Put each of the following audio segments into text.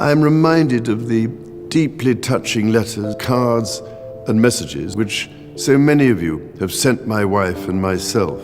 I'm reminded of the deeply touching letters, cards and messages which so many of you have sent my wife and myself.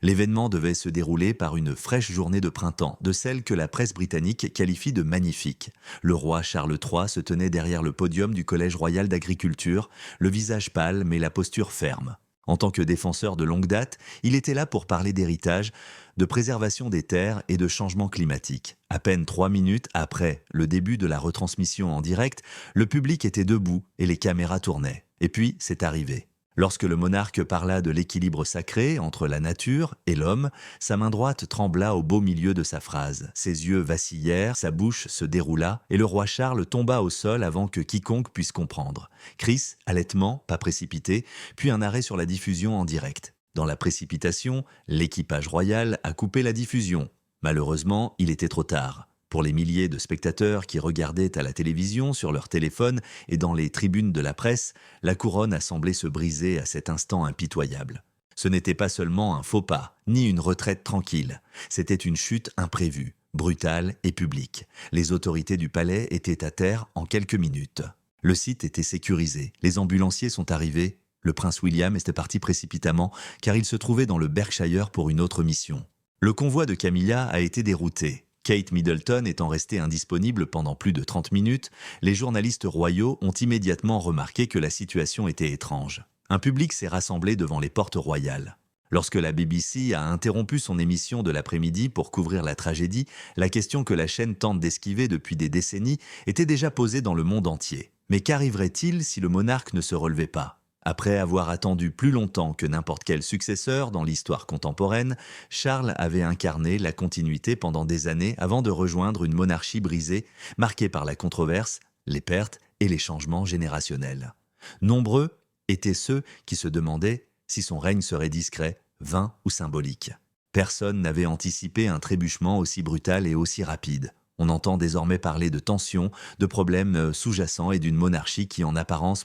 L'événement devait se dérouler par une fraîche journée de printemps, de celle que la presse britannique qualifie de magnifique. Le roi Charles III se tenait derrière le podium du Collège royal d'agriculture, le visage pâle mais la posture ferme. En tant que défenseur de longue date, il était là pour parler d'héritage, de préservation des terres et de changement climatique. À peine 3 minutes après le début de la retransmission en direct, le public était debout et les caméras tournaient. Et puis, c'est arrivé. Lorsque le monarque parla de l'équilibre sacré entre la nature et l'homme, sa main droite trembla au beau milieu de sa phrase. Ses yeux vacillèrent, sa bouche se déroula et le roi Charles tomba au sol avant que quiconque puisse comprendre. Cris, halètement, pas précipité, puis un arrêt sur la diffusion en direct. Dans la précipitation, l'équipage royal a coupé la diffusion. Malheureusement, il était trop tard. Pour les milliers de spectateurs qui regardaient à la télévision, sur leur téléphone et dans les tribunes de la presse, la couronne a semblé se briser à cet instant impitoyable. Ce n'était pas seulement un faux pas, ni une retraite tranquille. C'était une chute imprévue, brutale et publique. Les autorités du palais étaient à terre en quelques minutes. Le site était sécurisé, les ambulanciers sont arrivés. Le prince William était parti précipitamment car il se trouvait dans le Berkshire pour une autre mission. Le convoi de Camilla a été dérouté. Kate Middleton étant restée indisponible pendant plus de 30 minutes, les journalistes royaux ont immédiatement remarqué que la situation était étrange. Un public s'est rassemblé devant les portes royales. Lorsque la BBC a interrompu son émission de l'après-midi pour couvrir la tragédie, la question que la chaîne tente d'esquiver depuis des décennies était déjà posée dans le monde entier. Mais qu'arriverait-il si le monarque ne se relevait pas ? Après avoir attendu plus longtemps que n'importe quel successeur dans l'histoire contemporaine, Charles avait incarné la continuité pendant des années avant de rejoindre une monarchie brisée, marquée par la controverse, les pertes et les changements générationnels. Nombreux étaient ceux qui se demandaient si son règne serait discret, vain ou symbolique. Personne n'avait anticipé un trébuchement aussi brutal et aussi rapide. On entend désormais parler de tensions, de problèmes sous-jacents et d'une monarchie qui, en apparence,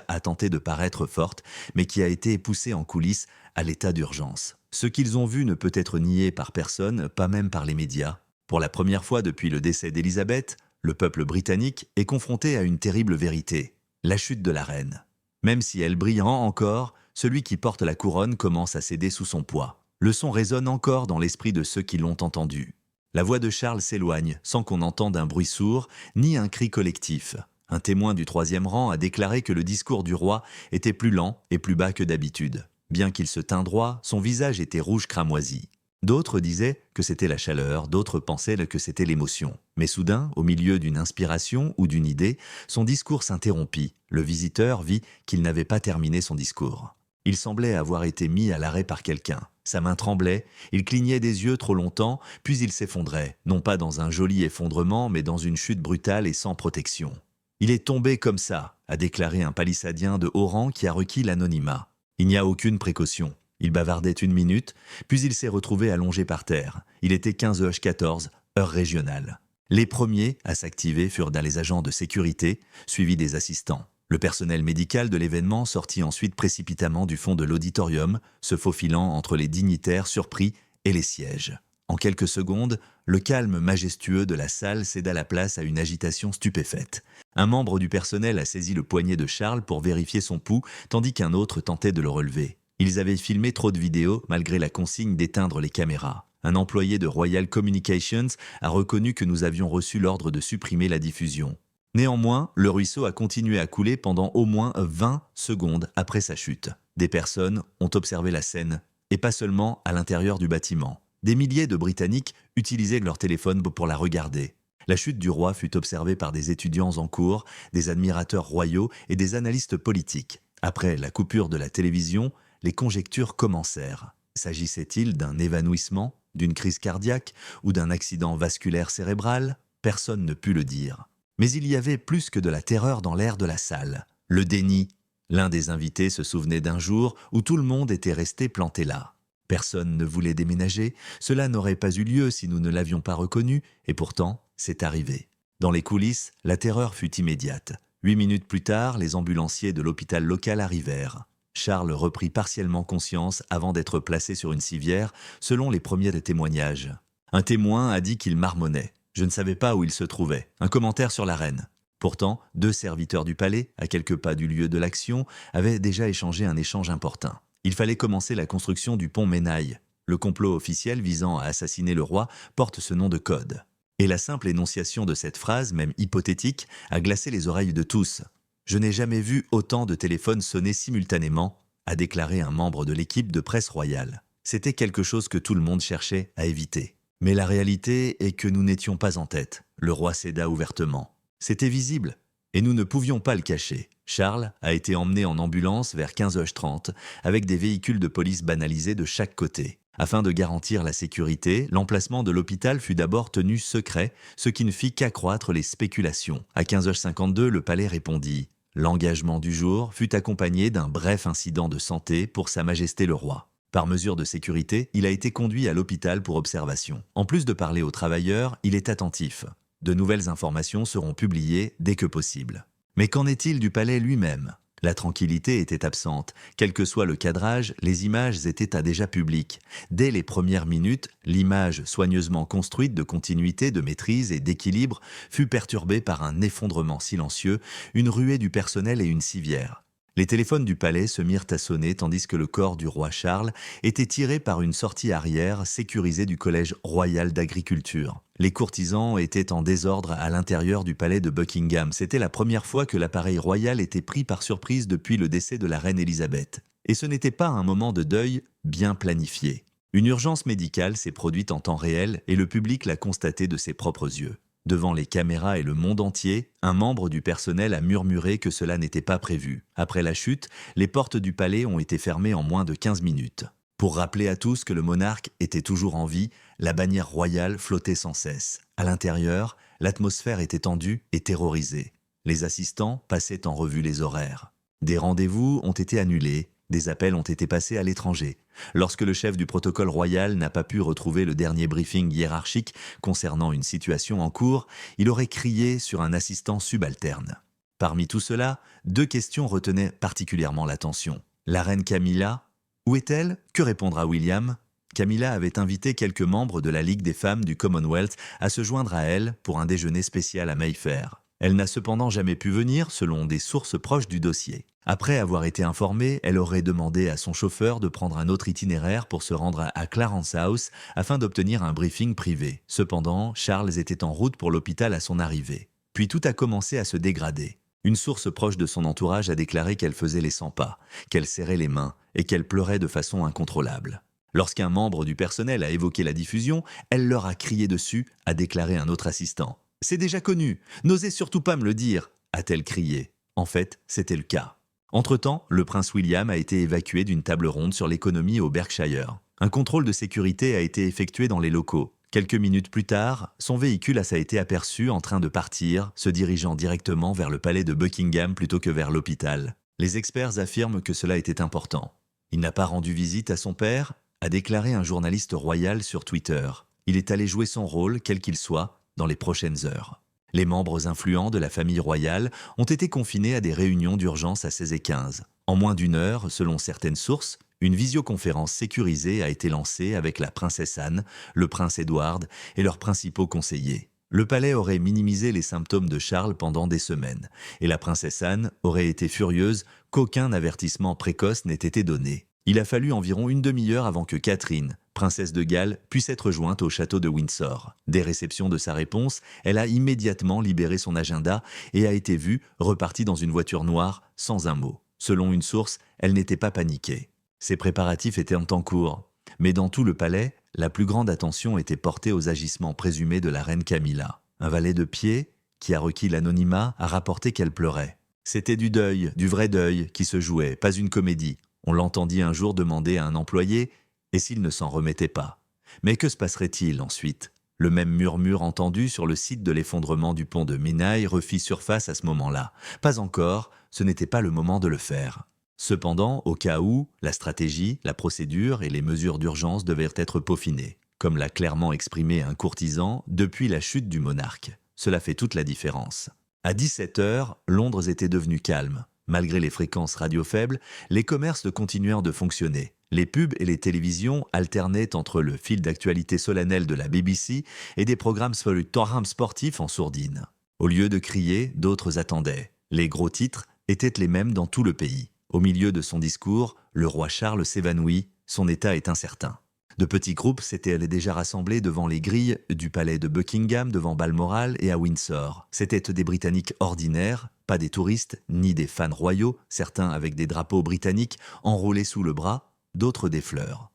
a tenté de paraître forte, mais qui a été poussée en coulisses à l'état d'urgence. Ce qu'ils ont vu ne peut être nié par personne, pas même par les médias. Pour la première fois depuis le décès d'Élisabeth, le peuple britannique est confronté à une terrible vérité, la chute de la reine. Même si elle brille encore, celui qui porte la couronne commence à céder sous son poids. Le son résonne encore dans l'esprit de ceux qui l'ont entendu. La voix de Charles s'éloigne, sans qu'on entende un bruit sourd, ni un cri collectif. Un témoin du 3e rang a déclaré que le discours du roi était plus lent et plus bas que d'habitude. Bien qu'il se tînt droit, son visage était rouge cramoisi. D'autres disaient que c'était la chaleur, d'autres pensaient que c'était l'émotion. Mais soudain, au milieu d'une inspiration ou d'une idée, son discours s'interrompit. Le visiteur vit qu'il n'avait pas terminé son discours. Il semblait avoir été mis à l'arrêt par quelqu'un. Sa main tremblait, il clignait des yeux trop longtemps, puis il s'effondrait, non pas dans un joli effondrement, mais dans une chute brutale et sans protection. « Il est tombé comme ça », a déclaré un palissadien de haut rang qui a requis l'anonymat. Il n'y a aucune précaution. Il bavardait 1 minute, puis il s'est retrouvé allongé par terre. Il était 15h14, heure régionale. Les premiers à s'activer furent dans les agents de sécurité, suivis des assistants. Le personnel médical de l'événement sortit ensuite précipitamment du fond de l'auditorium, se faufilant entre les dignitaires surpris et les sièges. En quelques secondes, le calme majestueux de la salle céda la place à une agitation stupéfaite. Un membre du personnel a saisi le poignet de Charles pour vérifier son pouls, tandis qu'un autre tentait de le relever. Ils avaient filmé trop de vidéos malgré la consigne d'éteindre les caméras. Un employé de Royal Communications a reconnu que nous avions reçu l'ordre de supprimer la diffusion. Néanmoins, le ruisseau a continué à couler pendant au moins 20 secondes après sa chute. Des personnes ont observé la scène, et pas seulement à l'intérieur du bâtiment. Des milliers de Britanniques utilisaient leur téléphone pour la regarder. La chute du roi fut observée par des étudiants en cours, des admirateurs royaux et des analystes politiques. Après la coupure de la télévision, les conjectures commencèrent. S'agissait-il d'un évanouissement, d'une crise cardiaque ou d'un accident vasculaire cérébral ? Personne ne put le dire. Mais il y avait plus que de la terreur dans l'air de la salle. Le déni. L'un des invités se souvenait d'un jour où tout le monde était resté planté là. Personne ne voulait déménager, cela n'aurait pas eu lieu si nous ne l'avions pas reconnu, et pourtant, c'est arrivé. Dans les coulisses, la terreur fut immédiate. 8 minutes plus tard, les ambulanciers de l'hôpital local arrivèrent. Charles reprit partiellement conscience avant d'être placé sur une civière, selon les premiers témoignages. Un témoin a dit qu'il marmonnait. Je ne savais pas où il se trouvait. Un commentaire sur la reine. Pourtant, 2 serviteurs du palais, à quelques pas du lieu de l'action, avaient déjà échangé un échange important. Il fallait commencer la construction du pont Ménaille. Le complot officiel visant à assassiner le roi porte ce nom de code. Et la simple énonciation de cette phrase, même hypothétique, a glacé les oreilles de tous. « Je n'ai jamais vu autant de téléphones sonner simultanément », a déclaré un membre de l'équipe de presse royale. C'était quelque chose que tout le monde cherchait à éviter. Mais la réalité est que nous n'étions pas en tête. Le roi céda ouvertement. C'était visible, et nous ne pouvions pas le cacher. Charles a été emmené en ambulance vers 15h30 avec des véhicules de police banalisés de chaque côté. Afin de garantir la sécurité, l'emplacement de l'hôpital fut d'abord tenu secret, ce qui ne fit qu'accroître les spéculations. À 15h52, le palais répondit. L'engagement du jour fut accompagné d'un bref incident de santé pour Sa Majesté le Roi. Par mesure de sécurité, il a été conduit à l'hôpital pour observation. En plus de parler aux travailleurs, il est attentif. De nouvelles informations seront publiées dès que possible. Mais qu'en est-il du palais lui-même ? La tranquillité était absente. Quel que soit le cadrage, les images étaient déjà publiques. Dès les premières minutes, l'image soigneusement construite de continuité, de maîtrise et d'équilibre fut perturbée par un effondrement silencieux, une ruée du personnel et une civière. Les téléphones du palais se mirent à sonner tandis que le corps du roi Charles était tiré par une sortie arrière sécurisée du collège royal d'agriculture. Les courtisans étaient en désordre à l'intérieur du palais de Buckingham. C'était la première fois que l'appareil royal était pris par surprise depuis le décès de la reine Élisabeth. Et ce n'était pas un moment de deuil bien planifié. Une urgence médicale s'est produite en temps réel et le public l'a constaté de ses propres yeux. Devant les caméras et le monde entier, un membre du personnel a murmuré que cela n'était pas prévu. Après la chute, les portes du palais ont été fermées en moins de 15 minutes. Pour rappeler à tous que le monarque était toujours en vie, la bannière royale flottait sans cesse. À l'intérieur, l'atmosphère était tendue et terrorisée. Les assistants passaient en revue les horaires. Des rendez-vous ont été annulés, des appels ont été passés à l'étranger. Lorsque le chef du protocole royal n'a pas pu retrouver le dernier briefing hiérarchique concernant une situation en cours, il aurait crié sur un assistant subalterne. Parmi tout cela, 2 questions retenaient particulièrement l'attention. La reine Camilla, où est-elle ? Que répondra William ? Camilla avait invité quelques membres de la Ligue des femmes du Commonwealth à se joindre à elle pour un déjeuner spécial à Mayfair. Elle n'a cependant jamais pu venir, selon des sources proches du dossier. Après avoir été informée, elle aurait demandé à son chauffeur de prendre un autre itinéraire pour se rendre à Clarence House afin d'obtenir un briefing privé. Cependant, Charles était en route pour l'hôpital à son arrivée. Puis tout a commencé à se dégrader. Une source proche de son entourage a déclaré qu'elle faisait les 100 pas, qu'elle serrait les mains et qu'elle pleurait de façon incontrôlable. Lorsqu'un membre du personnel a évoqué la diffusion, elle leur a crié dessus, a déclaré un autre assistant. « C'est déjà connu, n'osez surtout pas me le dire !» a-t-elle crié. En fait, c'était le cas. Entre-temps, le prince William a été évacué d'une table ronde sur l'économie au Berkshire. Un contrôle de sécurité a été effectué dans les locaux. Quelques minutes plus tard, son véhicule a été aperçu en train de partir, se dirigeant directement vers le palais de Buckingham plutôt que vers l'hôpital. Les experts affirment que cela était important. Il n'a pas rendu visite à son père, a déclaré un journaliste royal sur Twitter. Il est allé jouer son rôle, quel qu'il soit, dans les prochaines heures. Les membres influents de la famille royale ont été confinés à des réunions d'urgence à 16h15. En moins d'1 heure, selon certaines sources, une visioconférence sécurisée a été lancée avec la princesse Anne, le prince Edward et leurs principaux conseillers. Le palais aurait minimisé les symptômes de Charles pendant des semaines, et la princesse Anne aurait été furieuse qu'aucun avertissement précoce n'ait été donné. Il a fallu environ une demi-heure avant que Catherine, princesse de Galles, puisse être jointe au château de Windsor. Dès réception de sa réponse, elle a immédiatement libéré son agenda et a été vue repartie dans une voiture noire sans un mot. Selon une source, elle n'était pas paniquée. Ses préparatifs étaient en cours, mais dans tout le palais, la plus grande attention était portée aux agissements présumés de la reine Camilla. Un valet de pied, qui a requis l'anonymat, a rapporté qu'elle pleurait. C'était du deuil, du vrai deuil, qui se jouait, pas une comédie. On l'entendit un jour demander à un employé « Et s'il ne s'en remettait pas ?» Mais que se passerait-il ensuite ? Le même murmure entendu sur le site de l'effondrement du pont de Menai refit surface à ce moment-là. Pas encore, ce n'était pas le moment de le faire. Cependant, au cas où, la stratégie, la procédure et les mesures d'urgence devaient être peaufinées, comme l'a clairement exprimé un courtisan depuis la chute du monarque. Cela fait toute la différence. À 17h, Londres était devenu calme. Malgré les fréquences radio faibles, les commerces continuèrent de fonctionner. Les pubs et les télévisions alternaient entre le fil d'actualité solennel de la BBC et des programmes sportifs en sourdine. Au lieu de crier, d'autres attendaient. Les gros titres étaient les mêmes dans tout le pays. Au milieu de son discours, le roi Charles s'évanouit, son état est incertain. De petits groupes s'étaient déjà rassemblés devant les grilles du palais de Buckingham, devant Balmoral et à Windsor. C'étaient des Britanniques ordinaires, pas des touristes, ni des fans royaux, certains avec des drapeaux britanniques enroulés sous le bras, d'autres des fleurs.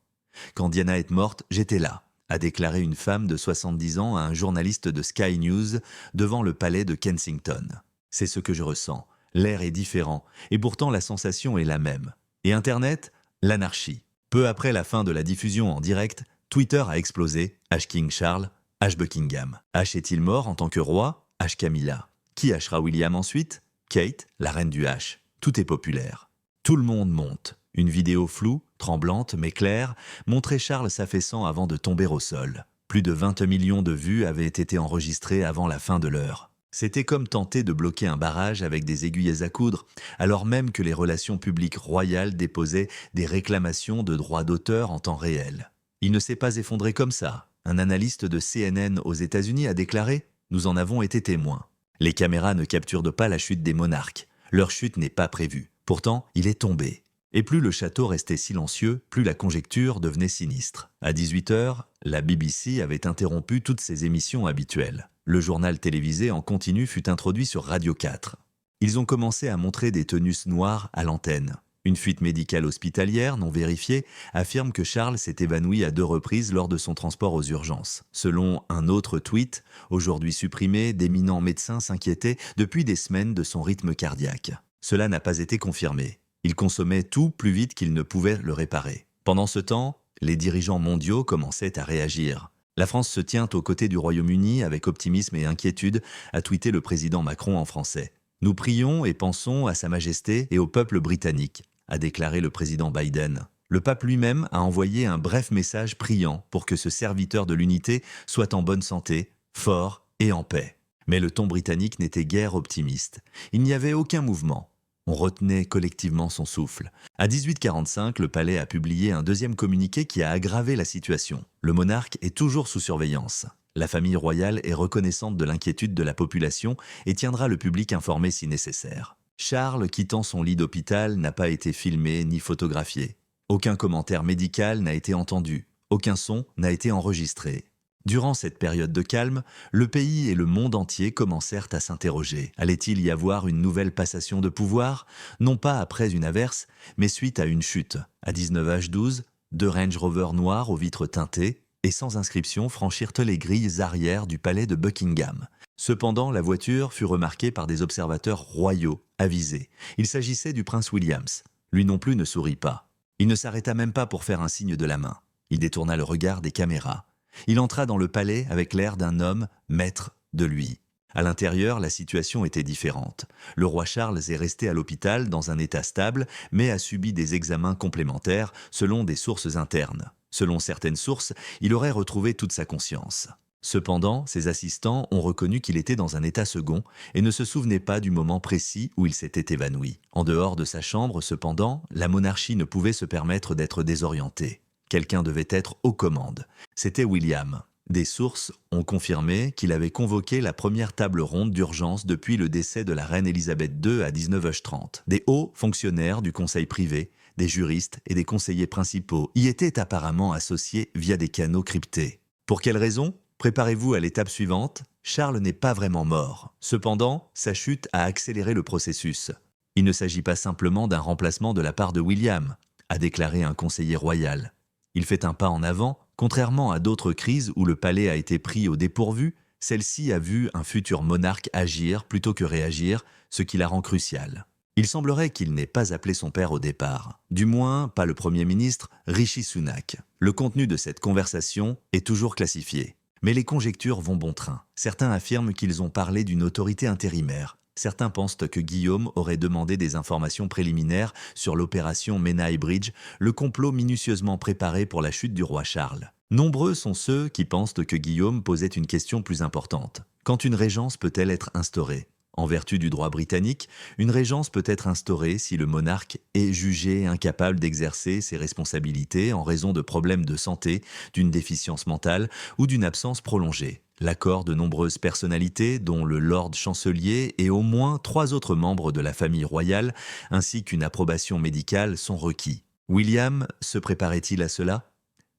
Quand Diana est morte, j'étais là, a déclaré une femme de 70 ans à un journaliste de Sky News devant le palais de Kensington. C'est ce que je ressens. L'air est différent, et pourtant la sensation est la même. Et Internet, l'anarchie. Peu après la fin de la diffusion en direct, Twitter a explosé, #King Charles, #Buckingham. H est-il mort en tant que roi? #Camilla. Qui hachera William ensuite? Kate, la reine du H. Tout est populaire. Tout le monde monte. Une vidéo floue, tremblante mais claire, montrait Charles s'affaissant avant de tomber au sol. Plus de 20 millions de vues avaient été enregistrées avant la fin de l'heure. C'était comme tenter de bloquer un barrage avec des aiguilles à coudre, alors même que les relations publiques royales déposaient des réclamations de droits d'auteur en temps réel. Il ne s'est pas effondré comme ça. Un analyste de CNN aux États-Unis a déclaré « Nous en avons été témoins ». Les caméras ne capturent pas la chute des monarques. Leur chute n'est pas prévue. Pourtant, il est tombé. Et plus le château restait silencieux, plus la conjecture devenait sinistre. À 18h, la BBC avait interrompu toutes ses émissions habituelles. Le journal télévisé en continu fut introduit sur Radio 4. Ils ont commencé à montrer des tenues noires à l'antenne. Une fuite médicale hospitalière non vérifiée affirme que Charles s'est évanoui à 2 reprises lors de son transport aux urgences. Selon un autre tweet, aujourd'hui supprimé, d'éminents médecins s'inquiétaient depuis des semaines de son rythme cardiaque. Cela n'a pas été confirmé. Il consommait tout plus vite qu'il ne pouvait le réparer. Pendant ce temps, les dirigeants mondiaux commençaient à réagir. La France se tient aux côtés du Royaume-Uni avec optimisme et inquiétude, a tweeté le président Macron en français. Nous prions et pensons à Sa Majesté et au peuple britannique, a déclaré le président Biden. Le pape lui-même a envoyé un bref message priant pour que ce serviteur de l'unité soit en bonne santé, fort et en paix. Mais le ton britannique n'était guère optimiste. Il n'y avait aucun mouvement. On retenait collectivement son souffle. À 18h45, le palais a publié un deuxième communiqué qui a aggravé la situation. Le monarque est toujours sous surveillance. La famille royale est reconnaissante de l'inquiétude de la population et tiendra le public informé si nécessaire. Charles, quittant son lit d'hôpital, n'a pas été filmé ni photographié. Aucun commentaire médical n'a été entendu. Aucun son n'a été enregistré. Durant cette période de calme, le pays et le monde entier commencèrent à s'interroger. Allait-il y avoir une nouvelle passation de pouvoir? Non pas après une averse, mais suite à une chute. À 19h12, 2 Range Rover noirs aux vitres teintées et sans inscription franchirent les grilles arrière du palais de Buckingham. Cependant, la voiture fut remarquée par des observateurs royaux, avisés. Il s'agissait du prince Williams. Lui non plus ne sourit pas. Il ne s'arrêta même pas pour faire un signe de la main. Il détourna le regard des caméras. Il entra dans le palais avec l'air d'un homme maître de lui. À l'intérieur, la situation était différente. Le roi Charles est resté à l'hôpital dans un état stable, mais a subi des examens complémentaires selon des sources internes. Selon certaines sources, il aurait retrouvé toute sa conscience. Cependant, ses assistants ont reconnu qu'il était dans un état second et ne se souvenaient pas du moment précis où il s'était évanoui. En dehors de sa chambre, cependant, la monarchie ne pouvait se permettre d'être désorientée. Quelqu'un devait être aux commandes. C'était William. Des sources ont confirmé qu'il avait convoqué la première table ronde d'urgence depuis le décès de la reine Elisabeth II à 19h30. Des hauts fonctionnaires du conseil privé, des juristes et des conseillers principaux y étaient apparemment associés via des canaux cryptés. Pour quelle raison? Préparez-vous à l'étape suivante. Charles n'est pas vraiment mort. Cependant, sa chute a accéléré le processus. Il ne s'agit pas simplement d'un remplacement de la part de William, a déclaré un conseiller royal. Il fait un pas en avant, contrairement à d'autres crises où le palais a été pris au dépourvu, celle-ci a vu un futur monarque agir plutôt que réagir, ce qui la rend cruciale. Il semblerait qu'il n'ait pas appelé son père au départ, du moins pas le Premier ministre Rishi Sunak. Le contenu de cette conversation est toujours classifié. Mais les conjectures vont bon train. Certains affirment qu'ils ont parlé d'une autorité intérimaire. Certains pensent que Guillaume aurait demandé des informations préliminaires sur l'opération Menai Bridge, le complot minutieusement préparé pour la chute du roi Charles. Nombreux sont ceux qui pensent que Guillaume posait une question plus importante. Quand une régence peut-elle être instaurée? En vertu du droit britannique, une régence peut être instaurée si le monarque est jugé incapable d'exercer ses responsabilités en raison de problèmes de santé, d'une déficience mentale ou d'une absence prolongée. L'accord de nombreuses personnalités, dont le Lord Chancelier et au moins 3 autres membres de la famille royale, ainsi qu'une approbation médicale sont requis. William se préparait-il à cela ?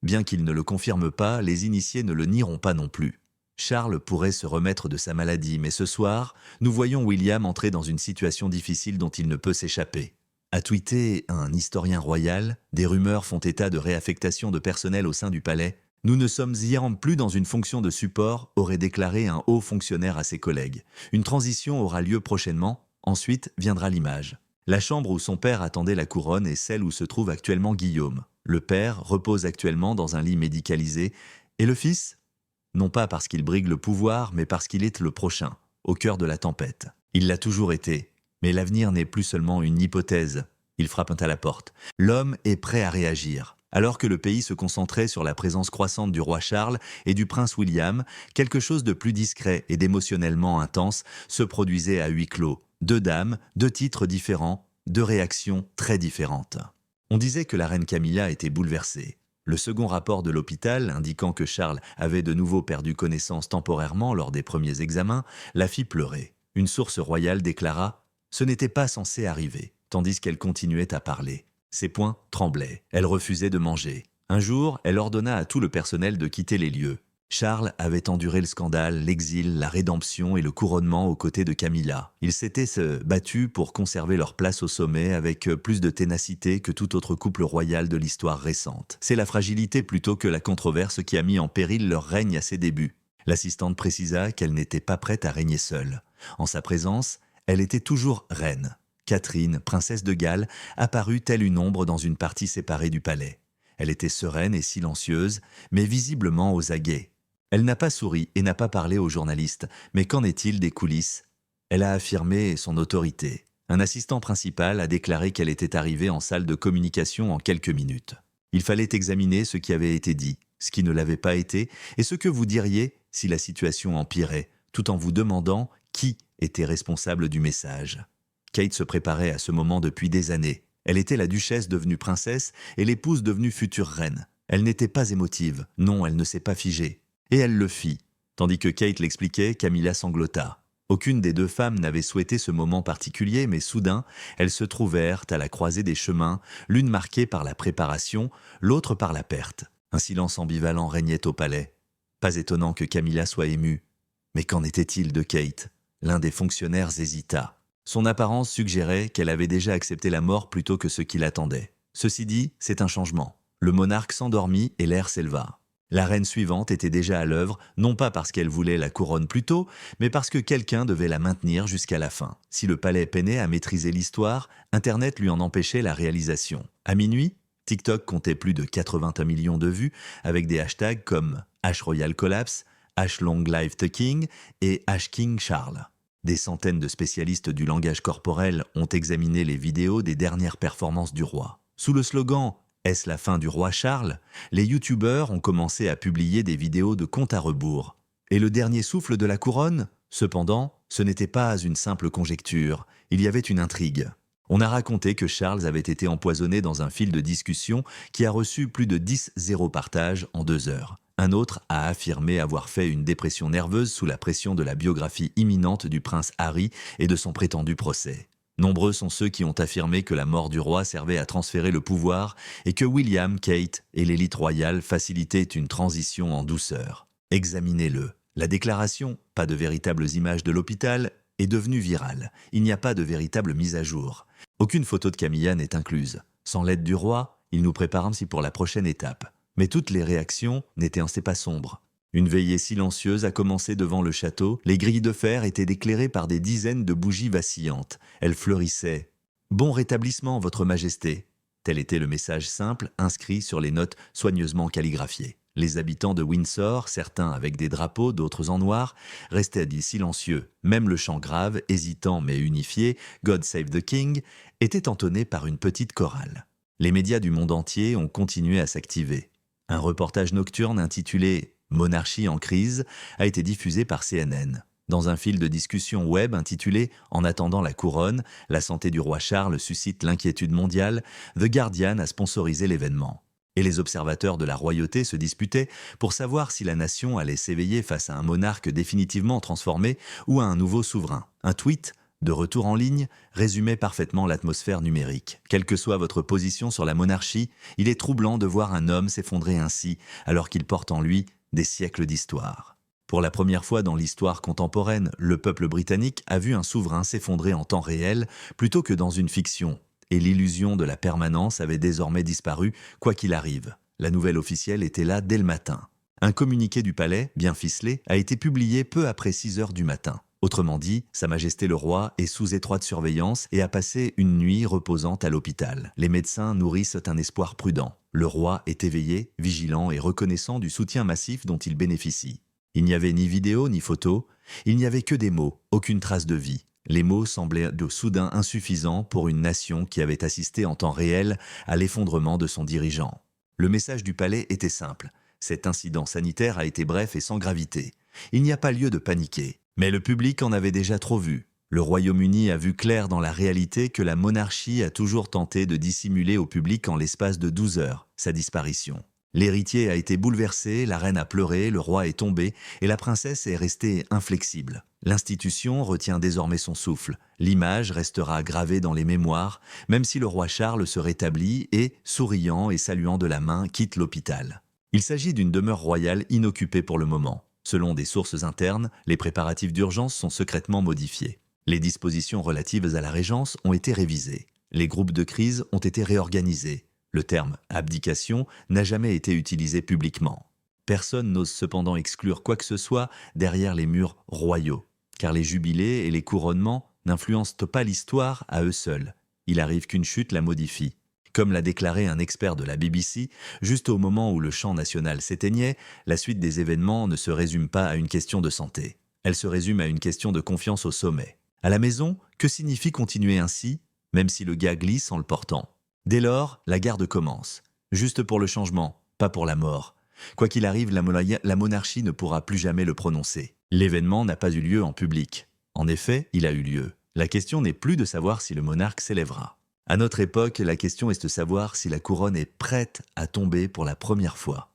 Bien qu'il ne le confirme pas, les initiés ne le nieront pas non plus. Charles pourrait se remettre de sa maladie, mais ce soir, nous voyons William entrer dans une situation difficile dont il ne peut s'échapper. A tweeté un historien royal, des rumeurs font état de réaffectation de personnel au sein du palais. Nous ne sommes hier plus dans une fonction de support, aurait déclaré un haut fonctionnaire à ses collègues. Une transition aura lieu prochainement, ensuite viendra l'image. La chambre où son père attendait la couronne est celle où se trouve actuellement Guillaume. Le père repose actuellement dans un lit médicalisé, et le fils ? Non pas parce qu'il brigue le pouvoir, mais parce qu'il est le prochain, au cœur de la tempête. Il l'a toujours été, mais l'avenir n'est plus seulement une hypothèse. Il frappe à la porte. L'homme est prêt à réagir. Alors que le pays se concentrait sur la présence croissante du roi Charles et du prince William, quelque chose de plus discret et d'émotionnellement intense se produisait à huis clos. 2 dames, 2 titres différents, 2 réactions très différentes. On disait que la reine Camilla était bouleversée. Le second rapport de l'hôpital, indiquant que Charles avait de nouveau perdu connaissance temporairement lors des premiers examens, la fit pleurer. Une source royale déclara « Ce n'était pas censé arriver », tandis qu'elle continuait à parler. Ses poings tremblaient, elle refusait de manger. Un jour, elle ordonna à tout le personnel de quitter les lieux. Charles avait enduré le scandale, l'exil, la rédemption et le couronnement aux côtés de Camilla. Ils s'étaient battus pour conserver leur place au sommet avec plus de ténacité que tout autre couple royal de l'histoire récente. C'est la fragilité plutôt que la controverse qui a mis en péril leur règne à ses débuts. L'assistante précisa qu'elle n'était pas prête à régner seule. En sa présence, elle était toujours reine. Catherine, princesse de Galles, apparut telle une ombre dans une partie séparée du palais. Elle était sereine et silencieuse, mais visiblement aux aguets. Elle n'a pas souri et n'a pas parlé aux journalistes, mais qu'en est-il des coulisses ? Elle a affirmé son autorité. Un assistant principal a déclaré qu'elle était arrivée en salle de communication en quelques minutes. Il fallait examiner ce qui avait été dit, ce qui ne l'avait pas été, et ce que vous diriez si la situation empirait, tout en vous demandant qui était responsable du message. Kate se préparait à ce moment depuis des années. Elle était la duchesse devenue princesse et l'épouse devenue future reine. Elle n'était pas émotive, non, elle ne s'est pas figée. Et elle le fit. Tandis que Kate l'expliquait, Camilla sanglota. Aucune des 2 femmes n'avait souhaité ce moment particulier, mais soudain, elles se trouvèrent à la croisée des chemins, l'une marquée par la préparation, l'autre par la perte. Un silence ambivalent régnait au palais. Pas étonnant que Camilla soit émue. Mais qu'en était-il de Kate ? L'un des fonctionnaires hésita. Son apparence suggérait qu'elle avait déjà accepté la mort plutôt que ce qui l'attendait. Ceci dit, c'est un changement. Le monarque s'endormit et l'air s'éleva. La reine suivante était déjà à l'œuvre, non pas parce qu'elle voulait la couronne plus tôt, mais parce que quelqu'un devait la maintenir jusqu'à la fin. Si le palais peinait à maîtriser l'histoire, Internet lui en empêchait la réalisation. À minuit, TikTok comptait plus de 81 millions de vues, avec des hashtags comme #RoyalCollapse, #LongLiveTheKing et #KingCharles. Des centaines de spécialistes du langage corporel ont examiné les vidéos des dernières performances du roi. Sous le slogan « Est-ce la fin du roi Charles ?», les youtubeurs ont commencé à publier des vidéos de compte à rebours. Et le dernier souffle de la couronne ? Cependant, ce n'était pas une simple conjecture, il y avait une intrigue. On a raconté que Charles avait été empoisonné dans un fil de discussion qui a reçu plus de 10 partages en 2 heures. Un autre a affirmé avoir fait une dépression nerveuse sous la pression de la biographie imminente du prince Harry et de son prétendu procès. Nombreux sont ceux qui ont affirmé que la mort du roi servait à transférer le pouvoir et que William, Kate et l'élite royale facilitaient une transition en douceur. Examinez-le. La déclaration, pas de véritables images de l'hôpital, est devenue virale. Il n'y a pas de véritable mise à jour. Aucune photo de Camilla n'est incluse. Sans l'aide du roi, il nous prépare ainsi pour la prochaine étape. Mais toutes les réactions n'étaient pas sombres. Une veillée silencieuse a commencé devant le château. Les grilles de fer étaient éclairées par des dizaines de bougies vacillantes. Elles fleurissaient. « Bon rétablissement, Votre Majesté !» Tel était le message simple inscrit sur les notes soigneusement calligraphiées. Les habitants de Windsor, certains avec des drapeaux, d'autres en noir, restaient silencieux. Même le chant grave, hésitant mais unifié, « God Save the King » était entonné par une petite chorale. Les médias du monde entier ont continué à s'activer. Un reportage nocturne intitulé « Monarchie en crise » a été diffusé par CNN. Dans un fil de discussion web intitulé « En attendant la couronne, la santé du roi Charles suscite l'inquiétude mondiale », The Guardian a sponsorisé l'événement. Et les observateurs de la royauté se disputaient pour savoir si la nation allait s'éveiller face à un monarque définitivement transformé ou à un nouveau souverain. Un tweet, de retour en ligne, résumait parfaitement l'atmosphère numérique. Quelle que soit votre position sur la monarchie, il est troublant de voir un homme s'effondrer ainsi alors qu'il porte en lui des siècles d'histoire. Pour la première fois dans l'histoire contemporaine, le peuple britannique a vu un souverain s'effondrer en temps réel plutôt que dans une fiction. Et l'illusion de la permanence avait désormais disparu, quoi qu'il arrive. La nouvelle officielle était là dès le matin. Un communiqué du palais, bien ficelé, a été publié peu après 6 heures du matin. Autrement dit, Sa Majesté le Roi est sous étroite surveillance et a passé une nuit reposante à l'hôpital. Les médecins nourrissent un espoir prudent. Le roi est éveillé, vigilant et reconnaissant du soutien massif dont il bénéficie. Il n'y avait ni vidéo ni photo, il n'y avait que des mots, aucune trace de vie. Les mots semblaient de soudain insuffisants pour une nation qui avait assisté en temps réel à l'effondrement de son dirigeant. Le message du palais était simple. Cet incident sanitaire a été bref et sans gravité. Il n'y a pas lieu de paniquer. Mais le public en avait déjà trop vu. Le Royaume-Uni a vu clair dans la réalité que la monarchie a toujours tenté de dissimuler au public en l'espace de 12 heures sa disparition. L'héritier a été bouleversé, la reine a pleuré, le roi est tombé et la princesse est restée inflexible. L'institution retient désormais son souffle. L'image restera gravée dans les mémoires, même si le roi Charles se rétablit et, souriant et saluant de la main, quitte l'hôpital. Il s'agit d'une demeure royale inoccupée pour le moment. Selon des sources internes, les préparatifs d'urgence sont secrètement modifiés. Les dispositions relatives à la régence ont été révisées. Les groupes de crise ont été réorganisés. Le terme « abdication » n'a jamais été utilisé publiquement. Personne n'ose cependant exclure quoi que ce soit derrière les murs royaux, car les jubilés et les couronnements n'influencent pas l'histoire à eux seuls. Il arrive qu'une chute la modifie. Comme l'a déclaré un expert de la BBC, juste au moment où le chant national s'éteignait, la suite des événements ne se résume pas à une question de santé. Elle se résume à une question de confiance au sommet. À la maison, que signifie continuer ainsi, même si le gars glisse en le portant ? Dès lors, la garde commence. Juste pour le changement, pas pour la mort. Quoi qu'il arrive, la monarchie ne pourra plus jamais le prononcer. L'événement n'a pas eu lieu en public. En effet, il a eu lieu. La question n'est plus de savoir si le monarque s'élèvera. À notre époque, la question est de savoir si la couronne est prête à tomber pour la première fois.